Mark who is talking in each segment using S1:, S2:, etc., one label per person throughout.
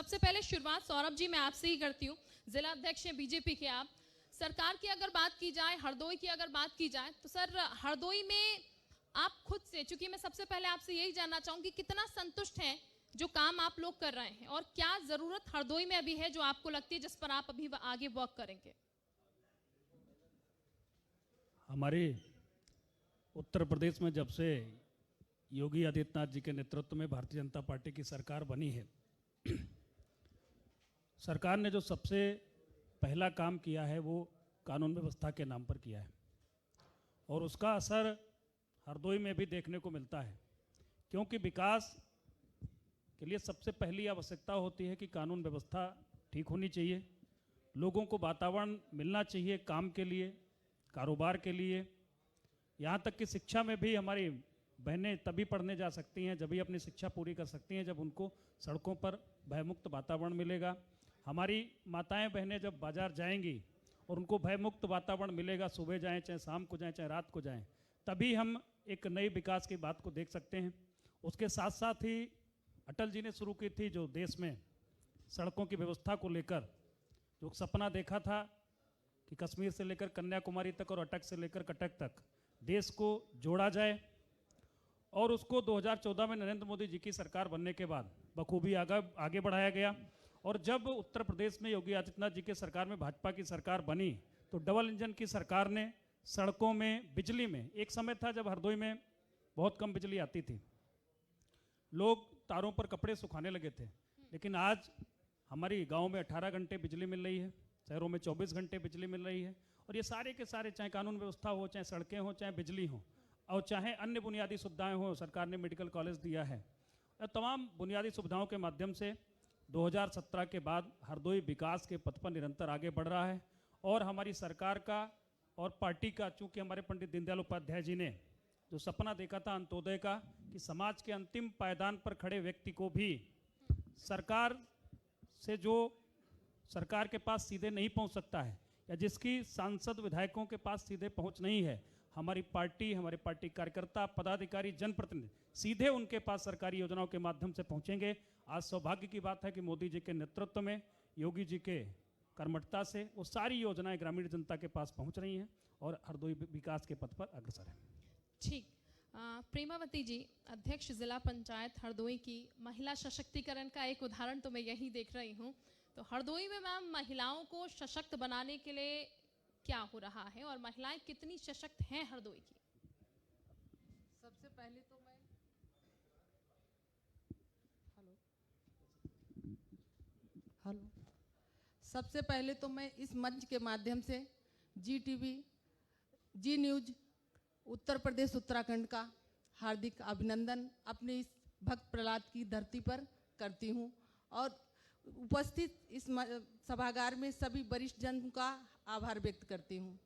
S1: सबसे पहले शुरुआत सौरभ जी मैं आपसे ही करती हूँ, जिला अध्यक्ष हैं बीजेपी के आप। सरकार की अगर बात की जाए, हरदोई की अगर बात की जाए, तो सर हरदोई में आप खुद से, चूंकि मैं सबसे पहले आपसे यही जानना चाहूंगी, कितना संतुष्ट हैं जो काम आप लोग कर रहे हैं, और क्या जरूरत हरदोई में अभी है जो आपको लगती है जिस पर आप अभी आगे वर्क करेंगे?
S2: हमारे उत्तर प्रदेश में जब से योगी आदित्यनाथ जी के नेतृत्व में भारतीय जनता पार्टी की सरकार बनी है, सरकार ने जो सबसे पहला काम किया है वो कानून व्यवस्था के नाम पर किया है, और उसका असर हरदोई में भी देखने को मिलता है। क्योंकि विकास के लिए सबसे पहली आवश्यकता होती है कि कानून व्यवस्था ठीक होनी चाहिए, लोगों को वातावरण मिलना चाहिए काम के लिए, कारोबार के लिए। यहाँ तक कि शिक्षा में भी हमारी बहनें तभी पढ़ने जा सकती हैं, जब भी अपनी शिक्षा पूरी कर सकती हैं, जब उनको सड़कों पर भयमुक्त वातावरण मिलेगा। हमारी माताएं बहनें जब बाजार जाएंगी और उनको भयमुक्त वातावरण मिलेगा, सुबह जाएं चाहे शाम को जाएं चाहे रात को जाएं, तभी हम एक नई विकास की बात को देख सकते हैं। उसके साथ साथ ही अटल जी ने शुरू की थी जो देश में सड़कों की व्यवस्था को लेकर जो सपना देखा था कि कश्मीर से लेकर कन्याकुमारी तक और अटक से लेकर कटक तक देश को जोड़ा जाए, और उसको 2014 में नरेंद्र मोदी जी की सरकार बनने के बाद बखूबी आगे बढ़ाया गया। और जब उत्तर प्रदेश में योगी आदित्यनाथ जी की सरकार में भाजपा की सरकार बनी, तो डबल इंजन की सरकार ने सड़कों में, बिजली में, एक समय था जब हरदोई में बहुत कम बिजली आती थी, लोग तारों पर कपड़े सुखाने लगे थे, लेकिन आज हमारी गांव में 18 घंटे बिजली मिल रही है, शहरों में 24 घंटे बिजली मिल रही है। और ये सारे के सारे, चाहे कानून व्यवस्था हो, चाहे सड़कें हो, चाहे बिजली हो, और चाहे अन्य बुनियादी सुविधाएं हो, सरकार ने मेडिकल कॉलेज दिया है, तमाम बुनियादी सुविधाओं के माध्यम से 2017 के बाद हरदोई विकास के पथ पर निरंतर आगे बढ़ रहा है। और हमारी सरकार का और पार्टी का, चूँकि हमारे पंडित दीनदयाल उपाध्याय जी ने जो सपना देखा था अंत्योदय का, कि समाज के अंतिम पायदान पर खड़े व्यक्ति को भी सरकार से, जो सरकार के पास सीधे नहीं पहुंच सकता है, या जिसकी सांसद विधायकों के पास सीधे पहुंच नहीं है, हमारी पार्टी, हमारे पार्टी कार्यकर्ता, पदाधिकारी, जनप्रतिनिधि सीधे उनके पास सरकारी योजनाओं के माध्यम से पहुंचेंगे। आज सौभाग्य की बात है कि मोदी जी के नेतृत्व में, योगी जी के कर्मठता से वो सारी योजनाएं ग्रामीण जनता के पास पहुंच रही हैं और हरदोई विकास के पथ पर अग्रसर है।
S1: ठीक, प्रेमावती जी, अध्यक्ष जिला पंचायत हरदोई की, महिला सशक्तिकरण का एक उदाहरण तो मैं यही देख रही हूँ। तो हरदोई में मैम महिलाओं को सशक्त बनाने के लिए क्या हो रहा है, और महिलाएं कितनी सशक्त हैं हरदोई की?
S3: सबसे पहले तो मैं हेलो सबसे पहले तो मैं इस मंच के माध्यम से जी टीवी, जी न्यूज, उत्तर प्रदेश उत्तराखंड का हार्दिक अभिनंदन अपने इस भक्त प्रहलाद की धरती पर करती हूँ, और उपस्थित इस सभागार में सभी वरिष्ठ जन का आभार व्यक्त करती हूँ।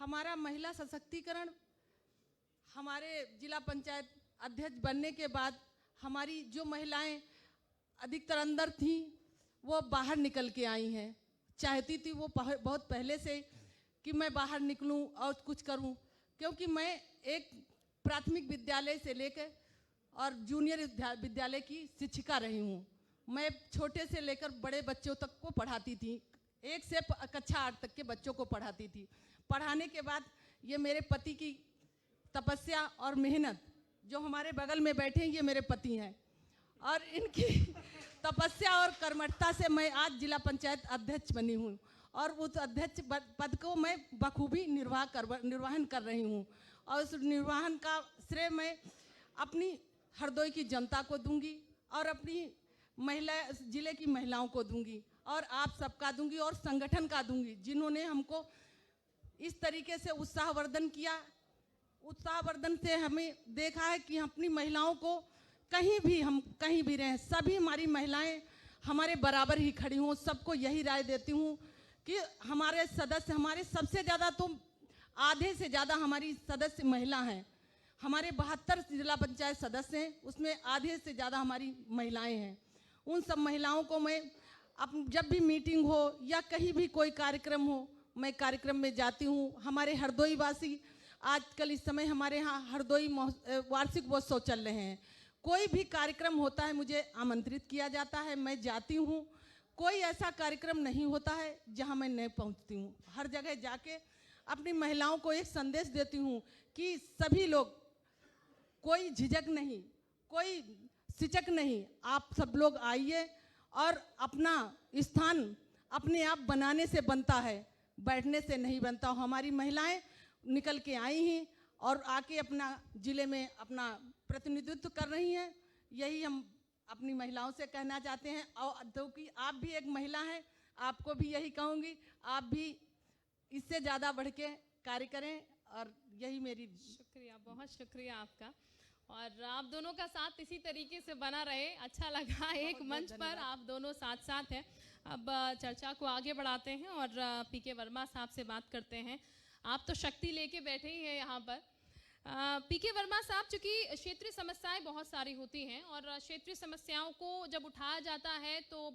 S3: हमारा महिला सशक्तिकरण, हमारे जिला पंचायत अध्यक्ष बनने के बाद हमारी जो महिलाएं अधिकतर अंदर थीं वो बाहर निकल के आई हैं। चाहती थी वो बहुत पहले से कि मैं बाहर निकलूं और कुछ करूं, क्योंकि मैं एक प्राथमिक विद्यालय से लेकर और जूनियर विद्यालय की शिक्षिका रही हूं। मैं छोटे से लेकर बड़े बच्चों तक को पढ़ाती थी, 1 से कक्षा 8 तक के बच्चों को पढ़ाती थी। पढ़ाने के बाद ये मेरे पति की तपस्या और मेहनत, जो हमारे बगल में बैठे हैं ये मेरे पति हैं, और इनकी तपस्या और कर्मठता से मैं आज जिला पंचायत अध्यक्ष बनी हूँ, और उस अध्यक्ष पद को मैं बखूबी निर्वहन कर रही हूँ। और उस निर्वहन का श्रेय मैं अपनी हरदोई की जनता को दूंगी, और अपनी जिले की महिलाओं को दूंगी, और आप सबका दूंगी, और संगठन का दूंगी, जिन्होंने हमको इस तरीके से उत्साहवर्धन किया। उत्साहवर्धन से हमें देखा है कि अपनी महिलाओं को हम कहीं भी रहें, सभी हमारी महिलाएं हमारे बराबर ही खड़ी हों। सबको यही राय देती हूँ कि हमारे सदस्य, हमारे सबसे ज़्यादा तो आधे से ज़्यादा हमारी सदस्य महिला हैं। हमारे 72 जिला पंचायत सदस्य हैं, उसमें आधे से ज़्यादा हमारी महिलाएं हैं। उन सब महिलाओं को मैं जब भी मीटिंग हो या कहीं भी कोई कार्यक्रम हो, मैं कार्यक्रम में जाती हूँ। हमारे हरदोई वासी, आजकल इस समय हमारे यहाँ हरदोई वार्षिक महोत्सव चल रहे हैं, कोई भी कार्यक्रम होता है मुझे आमंत्रित किया जाता है, मैं जाती हूँ। कोई ऐसा कार्यक्रम नहीं होता है जहाँ मैं नहीं पहुँचती हूँ। हर जगह जाके अपनी महिलाओं को एक संदेश देती हूँ कि सभी लोग, कोई झिझक नहीं, कोई सिचक नहीं, आप सब लोग आइए और अपना स्थान अपने आप बनाने से बनता है, बैठने से नहीं बनता। हमारी महिलाएं निकल के आई हैं और आके अपना ज़िले में अपना प्रतिनिधित्व कर रही हैं। यही हम अपनी महिलाओं से कहना चाहते हैं। और क्योंकि आप भी एक महिला हैं, आपको भी यही कहूँगी, आप भी इससे ज़्यादा बढ़ के कार्य करें। और यही मेरी
S1: शुक्रिया, बहुत शुक्रिया आपका। और आप दोनों का साथ इसी तरीके से बना रहे। अच्छा लगा एक मंच पर आप दोनों साथ साथ हैं। अब चर्चा को आगे बढ़ाते हैं और पीके वर्मा साहब से बात करते हैं। आप तो शक्ति लेके बैठे ही हैं यहाँ पर। पीके वर्मा साहब, चूँकि क्षेत्रीय समस्याएं बहुत सारी होती हैं और क्षेत्रीय समस्याओं को जब उठाया जाता है तो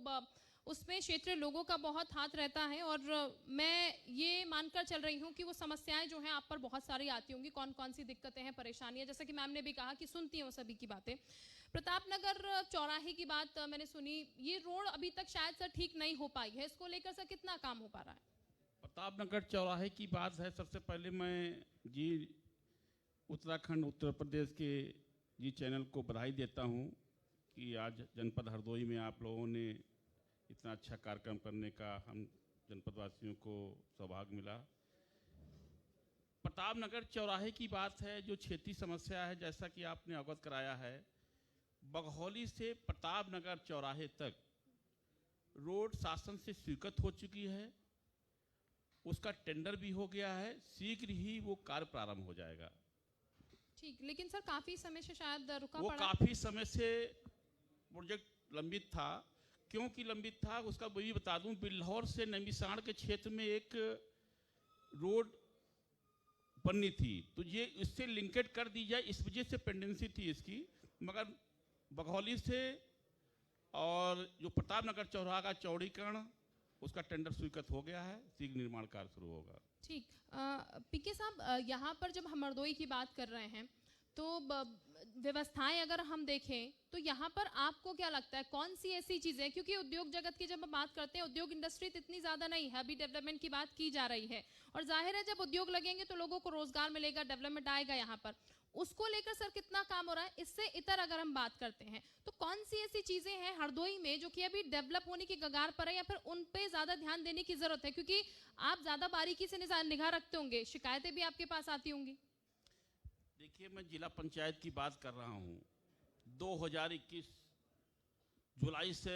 S1: उसमें क्षेत्रीय लोगों का बहुत हाथ रहता है। और मैं ये मानकर चल रही हूँ कि वो समस्याएं जो हैं आप पर बहुत सारी आती होंगी। कौन कौन सी दिक्कतें हैं, परेशानियां, जैसा कि मैम ने भी कहा कि सुनती हूँ सभी की बातें। प्रतापनगर चौराहे की बात मैंने सुनी, ये रोड अभी तक शायद सर ठीक नहीं हो पाई है, इसको लेकर सर कितना काम हो पा रहा है?
S4: प्रतापनगर चौराहे की बात है, सबसे पहले मैं जी उत्तराखंड उत्तर प्रदेश के जी चैनल को बधाई देता हूँ कि आज जनपद हरदोई में आप लोगों ने इतना अच्छा कार्यक्रम करने का हम जनपदवासियों को सौभाग्य मिला। प्रतापनगर चौराहे की बात है, जो क्षेत्रीय समस्या है, जैसा कि आपने अवगत कराया है, बघौली से प्रतापनगर चौराहे तक रोड शासन से स्वीकृत हो चुकी है, उसका टेंडर भी हो गया है, शीघ्र ही वो कार्य प्रारंभ हो जाएगा।
S1: ठीक, लेकिन सर काफी समय से शायद रुका
S4: वो
S1: पड़ा।
S4: काफी समय से प्रोजेक्ट लंबित था। क्योंकि लंबित था उसका मैं भी बता दूं, बिल्हौर से नैमिषारण्य के क्षेत्र में एक रोड बननी थी, तो ये इससे लिंकेज कर दी जाए, इस वजह से पेंडेंसी थी इसकी। मगर बघौली से और जो प्रतापनगर चौराहा का चौड़ीकरण, उसका टेंडर स्वीकृत हो गया है, शीघ्र निर्माण कार्य शुरू होगा।
S1: ठीक, पीके साहब, यहाँ पर जब हम हरदोई की बात कर रहे हैं तो व्यवस्थाएं अगर हम देखें तो यहाँ पर आपको क्या लगता है कौन सी ऐसी चीजें, क्योंकि उद्योग जगत की जब हम बात करते हैं, उद्योग इंडस्ट्री तो इतनी ज्यादा नहीं है, अभी डेवलपमेंट की बात की जा रही है और जाहिर है जब उद्योग लगेंगे तो लोगों को रोजगार मिलेगा, डेवलपमेंट आएगा यहाँ पर, उसको लेकर सर कितना काम हो रहा है? इससे इतर अगर हम बात करते हैं तो कौन सी ऐसी चीजें हैं हरदोई में जो कि अभी डेवलप होने की कगार पर है या फिर उन पे ज्यादा ध्यान देने की जरूरत है? क्योंकि आप ज्यादा बारीकी से निगाह रखते होंगे, शिकायतें भी आपके पास आती होंगी।
S4: देखिए, मैं जिला पंचायत की बात कर रहा हूँ। 2021 जुलाई से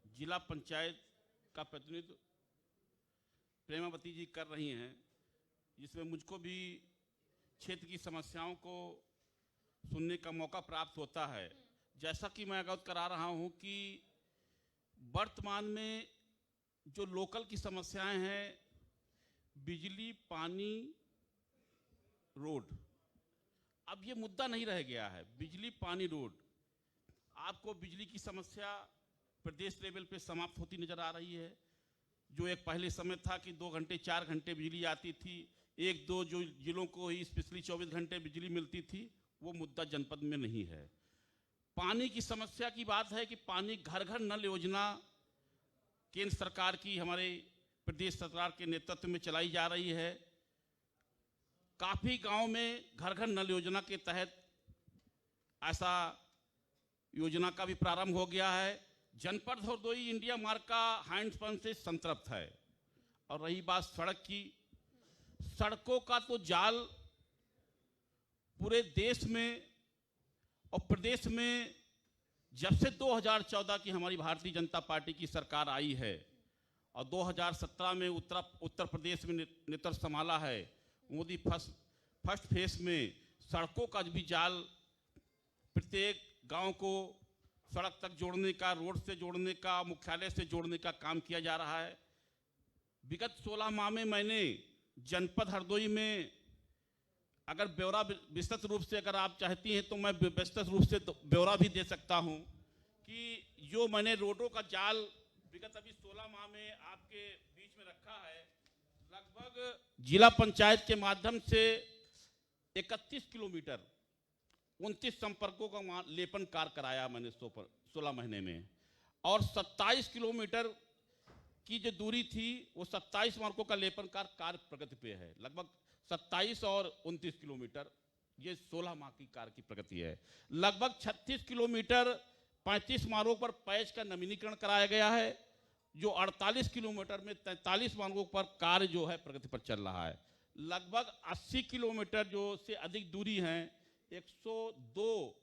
S4: जिला पंचायत का प्रतिनिधित्व प्रेमावती जी कर रही हैं, जिसमें मुझको भी क्षेत्र की समस्याओं को सुनने का मौका प्राप्त होता है। जैसा कि मैं अवगत करा रहा हूँ कि वर्तमान में जो लोकल की समस्याएं हैं, बिजली, पानी, रोड, अब ये मुद्दा नहीं रह गया है। बिजली, पानी, रोड, आपको बिजली की समस्या प्रदेश लेवल पे समाप्त होती नजर आ रही है। जो एक पहले समय था कि 2 घंटे 4 घंटे बिजली आती थी, 1-2 जो जिलों को ही स्पेशली 24 घंटे बिजली मिलती थी, वो मुद्दा जनपद में नहीं है। पानी की समस्या की बात है कि पानी घर घर नल योजना केंद्र सरकार की, हमारे प्रदेश सरकार के नेतृत्व में चलाई जा रही है। काफ़ी गांव में घर घर नल योजना के तहत ऐसा योजना का भी प्रारंभ हो गया है। जनपद हरदोई इंडिया मार्ग का हैंडपंप से संतृप्त है। और रही बात सड़क की, सड़कों का तो जाल पूरे देश में और प्रदेश में जब से 2014 की हमारी भारतीय जनता पार्टी की सरकार आई है और 2017 में उत्तर प्रदेश में नेतृत्व संभाला है, मोदी फर्स्ट फेस में सड़कों का भी जाल प्रत्येक गांव को सड़क तक जोड़ने का, रोड से जोड़ने का, मुख्यालय से जोड़ने का काम किया जा रहा है। विगत 16 माह में मैंने जनपद हरदोई में, अगर ब्यौरा विस्तृत रूप से अगर आप चाहती हैं तो मैं विस्तृत रूप से ब्यौरा भी दे सकता हूं कि जो मैंने रोडों का जाल विगत अभी 16 माह में आपके बीच में रखा है, लगभग जिला पंचायत के माध्यम से 31 किलोमीटर 29 संपर्कों का लेपन कार्य कराया मैंने 16 महीने में, और 27 किलोमीटर की जो दूरी थी वो 27 मार्गों का लेपन कार्य प्रगति पे है। लगभग 27 और 29 किलोमीटर, ये 16 माह की कार्य की प्रगति है। लगभग 36 किलोमीटर 35 मार्गों पर पैच का नवीनीकरण कराया गया है, जो 48 किलोमीटर में 43 मार्गों पर कार्य जो है प्रगति पर चल रहा है। लगभग 80 किलोमीटर जो से अधिक दूरी हैं, 102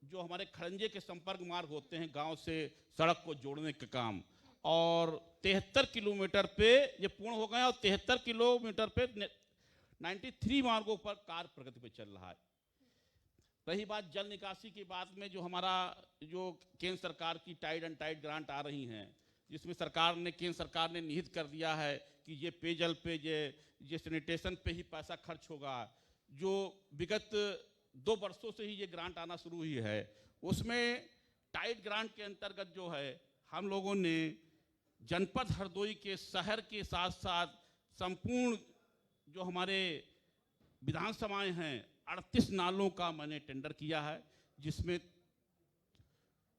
S4: जो हमारे खड़ंजे के संपर्क मार्ग होते हैं गांव से सड़क को जोड़ने का काम, और 73 किलोमीटर पे ये पूर्ण हो गए, और 73 किलोमीटर पे 93 मार्गों पर कार्य प्रगति पे चल रहा है। रही बात जल निकासी की बात में, जो हमारा जो केंद्र सरकार की टाइड एंड टाइड ग्रांट आ रही हैं, जिसमें केंद्र सरकार ने निहित कर दिया है कि ये पेयजल पे, ये सैनिटेशन पे ही पैसा खर्च होगा, जो विगत 2 वर्षों से ही ये ग्रांट आना शुरू हुई है। उसमें टाइड ग्रांट के अंतर्गत जो है हम लोगों ने जनपद हरदोई के शहर के साथ साथ संपूर्ण जो हमारे विधानसभाएं हैं 38 नालों का मैंने टेंडर किया है, जिसमें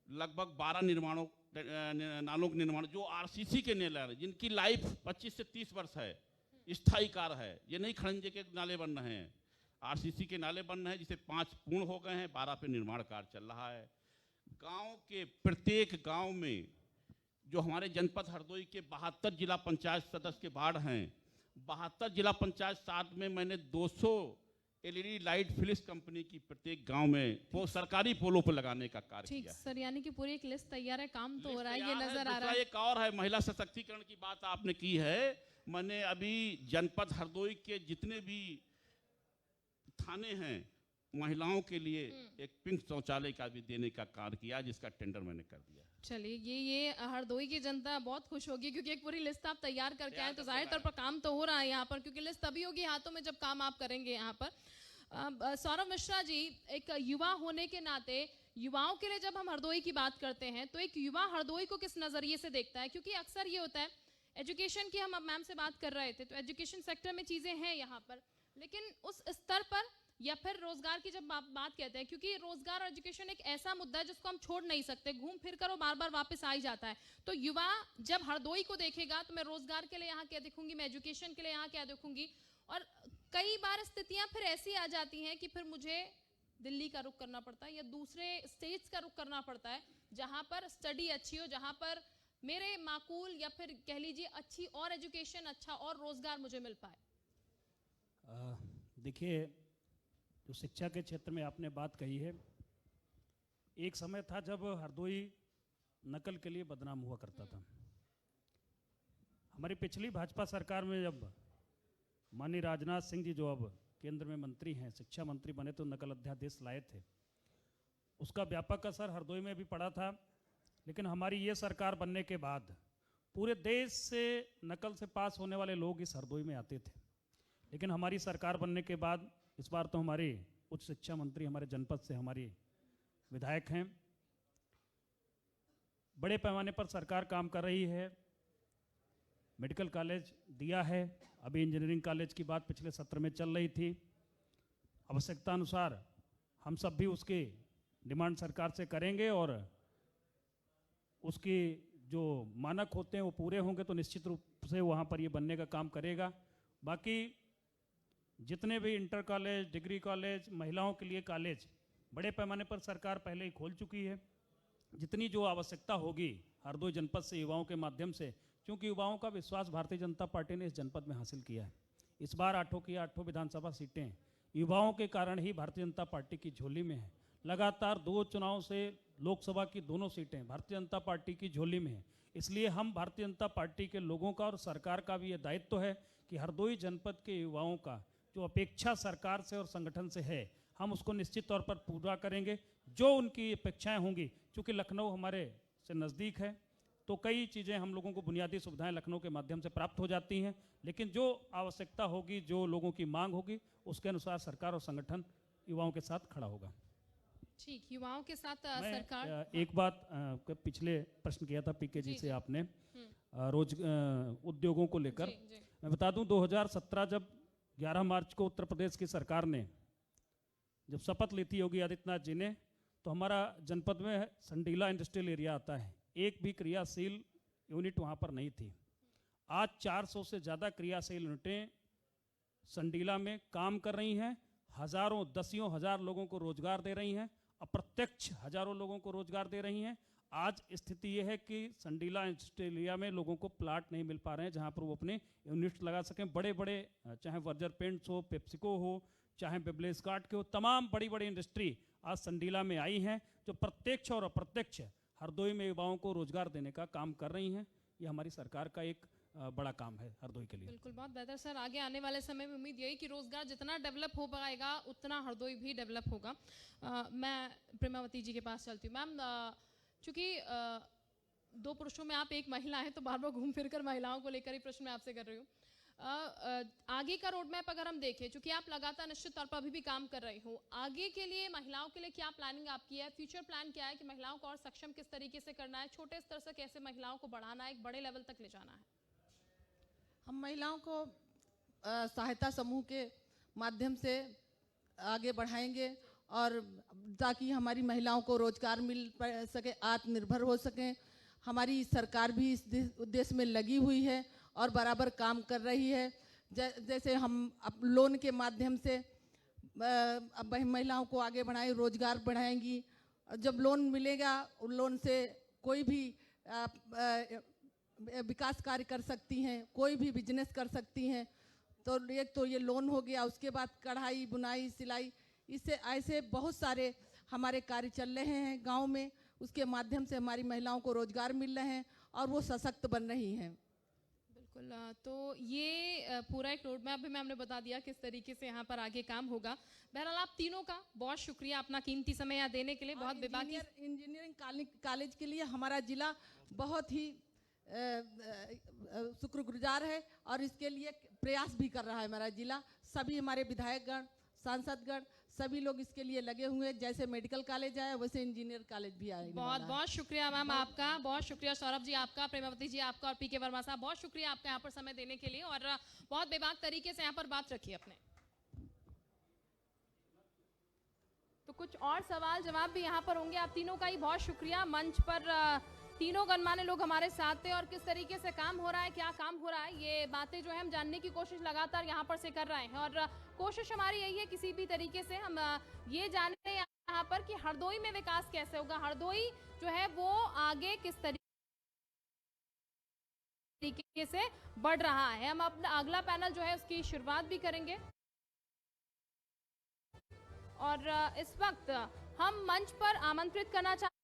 S4: लगभग 12 नालों के निर्माण जो आरसीसी के नाले हैं, जिनकी लाइफ 25 से 30 वर्ष है, स्थायी कार्य है। ये नहीं खड़ंजे के नाले बन रहे हैं, आरसीसी के नाले बन रहे हैं, जिसे 5 पूर्ण हो गए हैं, 12 पे निर्माण कार्य चल रहा है। गांव के प्रत्येक गांव में जो हमारे जनपद हरदोई के 72 जिला पंचायत सदस्य के वार्ड हैं, 72 जिला पंचायत साथ में मैंने 200 एलईडी लाइट फिलिप्स कंपनी की प्रत्येक गांव में वो सरकारी पोलों पर लगाने का कार्य
S1: ठीक
S4: किया।
S1: सर, यानी कि पूरी एक लिस्ट तैयार है, काम तो हो रहा है, ये
S4: लिस्ट
S1: नजर
S4: तैयार
S1: आ रहा है।
S4: एक और है, महिला सशक्तिकरण की बात आपने की है। मैंने अभी जनपद हरदोई के जितने भी थाने हैं, महिलाओं के लिए एक पिंक शौचालय का भी देने का कार्य किया, जिसका टेंडर मैंने कर दिया।
S1: चलिए, ये हरदोई की जनता बहुत खुश होगी, क्योंकि एक पूरी लिस्ट आप तैयार करके आए, तो जाहिर तौर पर काम तो हो रहा है यहाँ पर, क्योंकि लिस्ट तभी होगी हाथों में जब काम आप करेंगे यहाँ पर। सौरभ मिश्रा जी, एक युवा होने के नाते युवाओं के लिए जब हम हरदोई की बात करते हैं, तो एक युवा हरदोई को किस नजरिए से देखता है? क्योंकि अक्सर ये होता है, एजुकेशन की हम अब मैम से बात कर रहे थे, तो एजुकेशन सेक्टर में चीजें हैं यहाँ पर, लेकिन उस स्तर पर या फिर रोजगार की जब बात कहते हैं, क्योंकि रोजगार और एजुकेशन एक ऐसा मुद्दा है जिसको हम छोड़ नहीं सकते, घूम फिर कर वो बार बार वापस आ ही जाता है। तो युवा जब हरदोई को देखेगा, तो मैं रोजगार के लिए यहाँ क्या देखूंगी, मैं एजुकेशन के लिए यहाँ क्या देखूंगी, और कई बार स्थितियां फिर ऐसी आ जाती हैं कि फिर मुझे दिल्ली का रुख करना पड़ता है या दूसरे स्टेट्स का रुख करना पड़ता है, जहां पर स्टडी अच्छी हो, जहां पर मेरे माकूल या फिर कह लीजिए अच्छी और एजुकेशन, अच्छा और रोजगार मुझे मिल पाए।
S2: देखिए, जो शिक्षा के क्षेत्र में आपने बात कही है, एक समय था जब हरदोई नकल के लिए बदनाम हुआ करता था। हमारी पिछली भाजपा सरकार में जब माननीय राजनाथ सिंह जी, जो अब केंद्र में मंत्री हैं, शिक्षा मंत्री बने, तो नकल अध्यादेश लाए थे। उसका व्यापक असर हरदोई में भी पड़ा था, लेकिन हमारी ये सरकार बनने के बाद पूरे देश से नकल से पास होने वाले लोग इस हरदोई में आते थे। लेकिन हमारी सरकार बनने के बाद इस बार तो हमारे उच्च शिक्षा मंत्री हमारे जनपद से हमारी विधायक हैं, बड़े पैमाने पर सरकार काम कर रही है। मेडिकल कॉलेज दिया है, अभी इंजीनियरिंग कॉलेज की बात पिछले सत्र में चल रही थी। आवश्यकता अनुसार हम सब भी उसकी डिमांड सरकार से करेंगे, और उसकी जो मानक होते हैं वो पूरे होंगे तो निश्चित रूप से वहाँ पर ये बनने का काम करेगा। बाकी जितने भी इंटर कॉलेज, डिग्री कॉलेज, महिलाओं के लिए कॉलेज बड़े पैमाने पर सरकार पहले ही खोल चुकी है। जितनी जो आवश्यकता होगी हरदोई जनपद से युवाओं के माध्यम से, क्योंकि युवाओं का विश्वास भारतीय जनता पार्टी ने इस जनपद में हासिल किया है। इस बार 8 की 8 विधानसभा सीटें युवाओं के कारण ही भारतीय जनता पार्टी की झोली में है। लगातार 2 चुनाव से लोकसभा की दोनों सीटें भारतीय जनता पार्टी की झोली में है। इसलिए हम भारतीय जनता पार्टी के लोगों का और सरकार का भी ये दायित्व है कि हरदोई जनपद के युवाओं का जो अपेक्षा सरकार से और संगठन से है, हम उसको निश्चित तौर पर पूरा करेंगे। जो उनकी अपेक्षाएं होंगी, क्योंकि लखनऊ हमारे से नज़दीक है, तो कई चीज़ें हम लोगों को बुनियादी सुविधाएं लखनऊ के माध्यम से प्राप्त हो जाती हैं, लेकिन जो आवश्यकता होगी, जो लोगों की मांग होगी, उसके अनुसार सरकार और संगठन युवाओं के साथ खड़ा होगा।
S1: ठीक, युवाओं के साथ सरकार।
S2: एक बात पिछले प्रश्न किया था पीके जी से आपने उद्योगों को लेकर, मैं बता दूं 2017 जब 11 मार्च को उत्तर प्रदेश की सरकार ने जब शपथ लेती योगी आदित्यनाथ जी ने, तो हमारा जनपद में संडीला इंडस्ट्रियल एरिया आता है, एक भी क्रियाशील यूनिट वहाँ पर नहीं थी। आज 400 से ज़्यादा क्रियाशील यूनिटें संडीला में काम कर रही हैं, हज़ारों दसियों हज़ार लोगों को रोजगार दे रही हैं, अप्रत्यक्ष हज़ारों लोगों को रोजगार दे रही हैं। आज स्थिति यह है कि संडीला इंडस्ट्रियल एरिया में लोगों को प्लाट नहीं मिल पा रहे हैं जहाँ पर वो अपने यूनिट्स लगा सकें। बड़े बड़े, चाहे वर्जर पेंट्स हो, पेप्सिको हो, चाहे बेबलेस कार्ड के हो, तमाम बड़ी बड़ी इंडस्ट्री आज संडीला में आई हैं, जो प्रत्यक्ष और अप्रत्यक्ष हरदोई में युवाओं को रोजगार देने का काम कर रही हैं। ये हमारी सरकार का एक बड़ा काम है हरदोई के लिए।
S1: बिल्कुल, बहुत बेहतर सर। आगे आने वाले समय में उम्मीद यही कि रोजगार जितना डेवलप हो पाएगा उतना हरदोई भी डेवलप होगा। मैं प्रेमावती जी के पास चलती हूँ। मैम, चूँकि दो पुरुषों में आप एक महिला हैं, तो बार बार घूम फिर कर महिलाओं को लेकर ही प्रश्न मैं आपसे कर रही हूँ। आगे का रोड मैप अगर हम देखें, चूँकि आप लगातार निश्चित तौर पर अभी भी काम कर रही हो, आगे के लिए महिलाओं के लिए क्या प्लानिंग आपकी है? फ्यूचर प्लान क्या है कि महिलाओं को और सक्षम किस तरीके से करना है? छोटे स्तर से कैसे महिलाओं को बढ़ाना है, एक बड़े लेवल तक ले जाना है?
S3: हम महिलाओं को सहायता समूह के माध्यम से आगे बढ़ाएंगे, और ताकि हमारी महिलाओं को रोजगार मिल सके, आत्मनिर्भर हो सकें। हमारी सरकार भी इस उद्देश्य में लगी हुई है और बराबर काम कर रही है। जैसे हम लोन के माध्यम से अब महिलाओं को आगे बढ़ाएं, रोजगार बढ़ाएंगी। जब लोन मिलेगा, उन लोन से कोई भी विकास कार्य कर सकती हैं, कोई भी बिजनेस कर सकती हैं। तो एक तो ये लोन हो गया, उसके बाद कढ़ाई, बुनाई, सिलाई, इससे ऐसे बहुत सारे हमारे कार्य चल रहे हैं गांव में। उसके माध्यम से हमारी महिलाओं को रोजगार मिल रहे हैं और वो सशक्त बन रही हैं।
S1: बिल्कुल, तो ये पूरा एक रोड मैप भी मैं हमने बता दिया किस तरीके से यहाँ पर आगे काम होगा। बहरहाल आप तीनों का बहुत शुक्रिया अपना कीमती समय यहाँ देने के लिए। बहुत बेबाकी
S3: इंजीनियरिंग कॉलेज के लिए हमारा जिला बहुत ही शुक्रगुजार है और इसके लिए प्रयास भी कर रहा है हमारा जिला। सभी हमारे विधायकगण, सांसदगण, सभी लोग इसके लिए लगे हुए हैं। जैसे मेडिकल कॉलेज आया, वैसे इंजीनियर कॉलेज भी आया।
S1: बहुत बहुत शुक्रिया मैम आपका, बहुत शुक्रिया सौरभ जी आपका, प्रेमावती जी आपका, और पीके वर्मा साहब बहुत शुक्रिया आपका यहाँ पर समय देने के लिए, और बहुत बेबाक तरीके से यहाँ पर बात रखी अपने। तो कुछ और सवाल जवाब भी यहाँ पर होंगे। आप तीनों का ही बहुत शुक्रिया। मंच पर तीनों गणमान्य लोग हमारे साथ थे, और किस तरीके से काम हो रहा है, क्या काम हो रहा है, ये बातें जो है हम जानने की कोशिश लगातार यहाँ पर से कर रहे हैं। और कोशिश हमारी यही है किसी भी तरीके से हम ये जाने यहाँ पर कि हरदोई में विकास कैसे होगा, हरदोई जो है वो आगे किस तरीके से बढ़ रहा है। हम अपना अगला पैनल जो है उसकी शुरुआत भी करेंगे, और इस वक्त हम मंच पर आमंत्रित करना चाहेंगे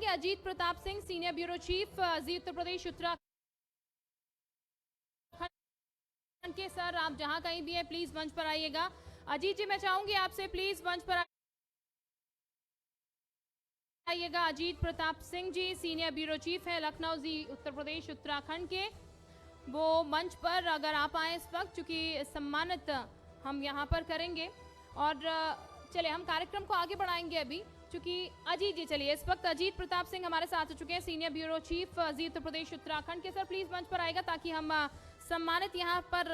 S1: Ajit Pratap Singh, senior bureau chief, ji Uttar Pradesh Uttarakhand के। सर, आप जहां कहीं भी है प्लीज मंच पर आइएगा। अजीत जी, मैं चाहूंगी आपसे प्लीज मंच पर आइएगा। Ajit Pratap Singh ji senior bureau chief है, लखनऊ जी उत्तर प्रदेश उत्तराखंड के। वो मंच पर अगर आप आए इस वक्त, चूंकि सम्मानित हम यहाँ पर करेंगे, और चले हम कार्यक्रम को आगे बढ़ाएंगे अभी, चूंकि अजीत जी, चलिए इस वक्त अजीत प्रताप सिंह हमारे साथ हो चुके हैं, senior bureau chief, ji Uttar Pradesh Uttarakhand के। सर प्लीज मंच पर आएगा ताकि हम सम्मानित यहाँ पर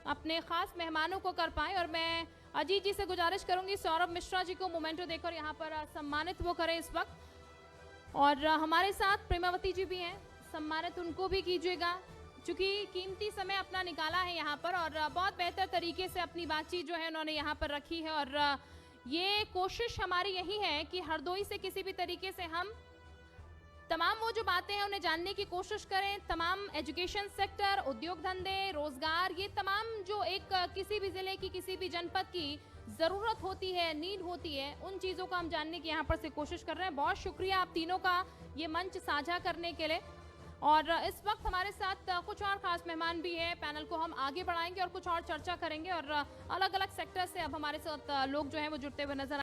S1: अपने खास मेहमानों को कर पाए। और मैं अजीत जी से गुजारिश करूंगी सौरभ मिश्रा जी को मोमेंटो देकर यहाँ पर सम्मानित वो करें इस वक्त, और हमारे साथ प्रेमावती जी भी हैं, सम्मानित उनको भी कीजिएगा, चूंकि कीमती समय अपना निकाला है यहाँ पर, और बहुत बेहतर तरीके से अपनी बातचीत जो है उन्होंने यहाँ पर रखी है। और ये कोशिश हमारी यही है कि हरदोई से किसी भी तरीके से हम तमाम वो जो बातें हैं उन्हें जानने की कोशिश करें। तमाम एजुकेशन सेक्टर, उद्योग धंधे, रोजगार, ये तमाम जो एक किसी भी जिले की, किसी भी जनपद की ज़रूरत होती है, नीड होती है, उन चीज़ों को हम जानने की यहाँ पर से कोशिश कर रहे हैं। बहुत शुक्रिया आप तीनों का ये मंच साझा करने के लिए। और इस वक्त हमारे साथ कुछ और खास मेहमान भी हैं, पैनल को हम आगे बढ़ाएंगे और कुछ और चर्चा करेंगे, और अलग अलग सेक्टर से अब हमारे साथ लोग जो हैं वो जुड़ते हुए नजर